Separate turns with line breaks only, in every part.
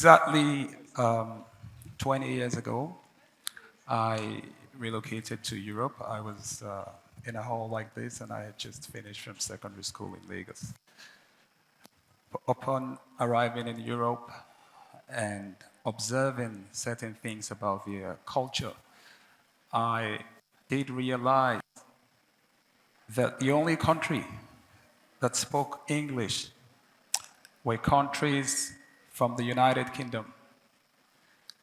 Exactly 20 years ago, I relocated to Europe. I was in a hall like this, and I had just finished from secondary school in Lagos. Upon arriving in Europe and observing certain things about their culture, I did realize that the only country that spoke English were countries from the United Kingdom.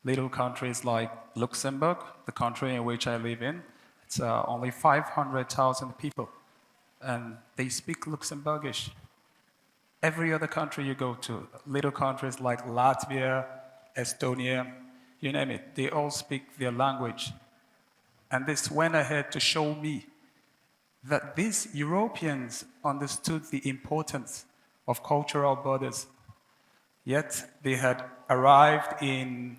Little countries like Luxembourg, the country in which I live in, it's only 500,000 people, and they speak Luxembourgish. Every other country you go to, little countries like Latvia, Estonia, you name it, they all speak their language. And this went ahead to show me that these Europeans understood the importance of cultural borders, yet they had arrived in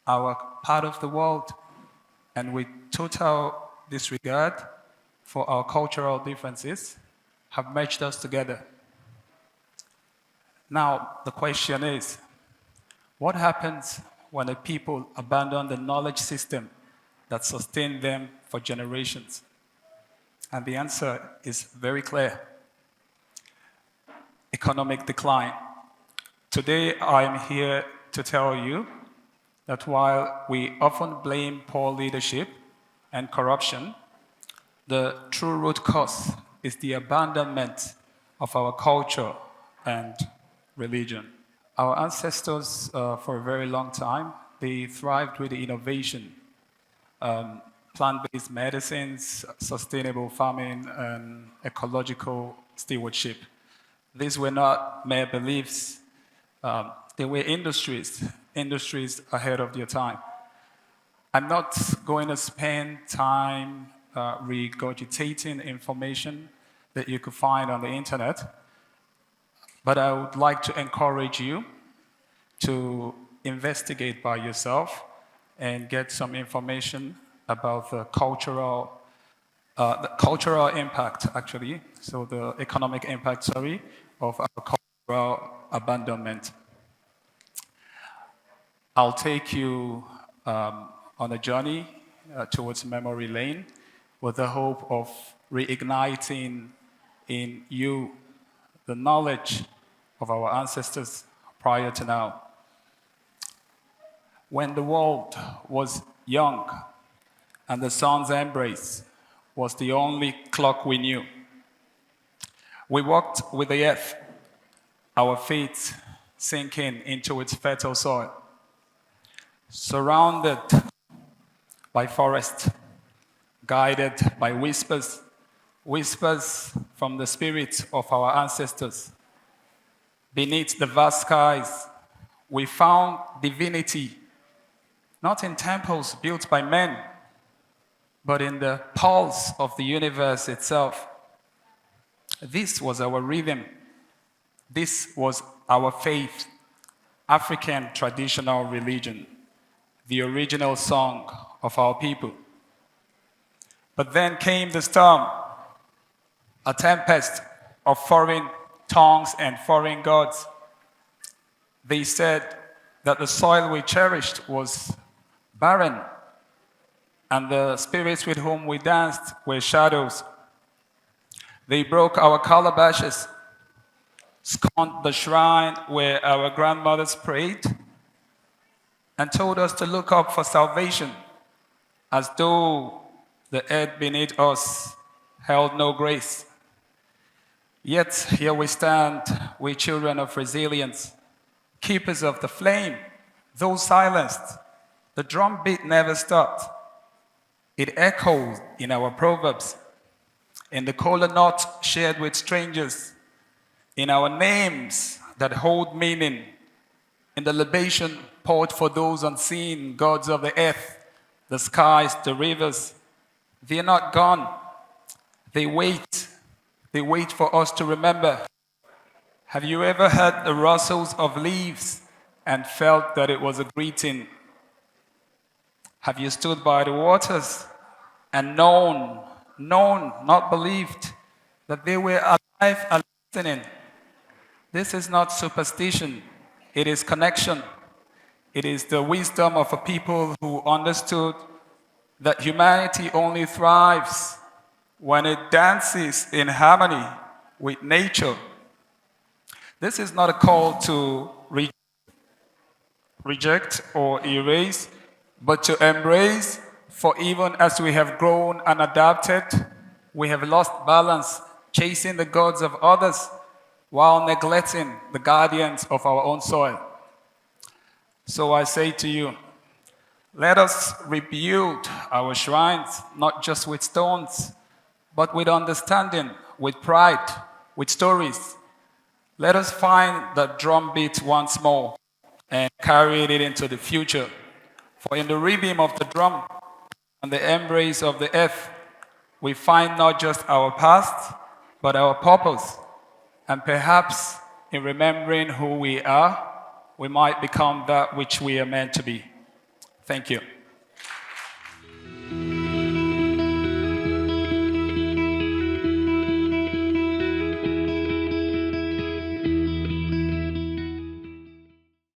our part of the world, and with total disregard for our cultural differences, have merged us together. Now, the question is, what happens when a people abandon the knowledge system that sustained them for generations? And the answer is very clear. Economic decline. Today, I am here to tell you that while we often blame poor leadership and corruption, the true root cause is the abandonment of our culture and religion. Our ancestors, for a very long time, they thrived with the innovation, plant-based medicines, sustainable farming, and ecological stewardship. These were not mere beliefs. They were industries ahead of their time. I'm not going to spend time regurgitating information that you could find on the internet, but I would like to encourage you to investigate by yourself and get some information about the cultural impact, actually, so the economic impact, sorry, of our cultural abandonment. I'll take you on a journey towards memory lane with the hope of reigniting in you the knowledge of our ancestors prior to now. When the world was young and the sun's embrace was the only clock we knew, we walked with the earth, our feet sinking into its fertile soil, surrounded by forest, guided by whispers from the spirits of our ancestors. Beneath the vast skies, we found divinity, not in temples built by men, but in the pulse of the universe itself. This was our rhythm. This was our faith, African traditional religion, the original song of our people. But then came the storm, a tempest of foreign tongues and foreign gods. They said that the soil we cherished was barren, and the spirits with whom we danced were shadows. They broke our calabashes, scorned the shrine where our grandmothers prayed, and told us to look up for salvation, as though the earth beneath us held no grace. Yet here we stand, we children of resilience, keepers of the flame, though silenced. The drumbeat never stopped. It echoes in our proverbs, in the kola nut shared with strangers, in our names that hold meaning, in the libation poured for those unseen gods of the earth, the skies, the rivers. They are not gone. They wait. They wait for us to remember. Have you ever heard the rustles of leaves and felt that it was a greeting? Have you stood by the waters and known, not believed, that they were alive and listening? This is not superstition. It is connection. It is the wisdom of a people who understood that humanity only thrives when it dances in harmony with nature. This is not a call to reject or erase, but to embrace, for even as we have grown and adapted, we have lost balance, chasing the gods of others while neglecting the guardians of our own soil. So I say to you, let us rebuild our shrines, not just with stones, but with understanding, with pride, with stories. Let us find the drumbeat once more and carry it into the future. For in the rhythm of the drum and the embrace of the earth, we find not just our past, but our purpose. And perhaps in remembering who we are, we might become that which we are meant to be. Thank you.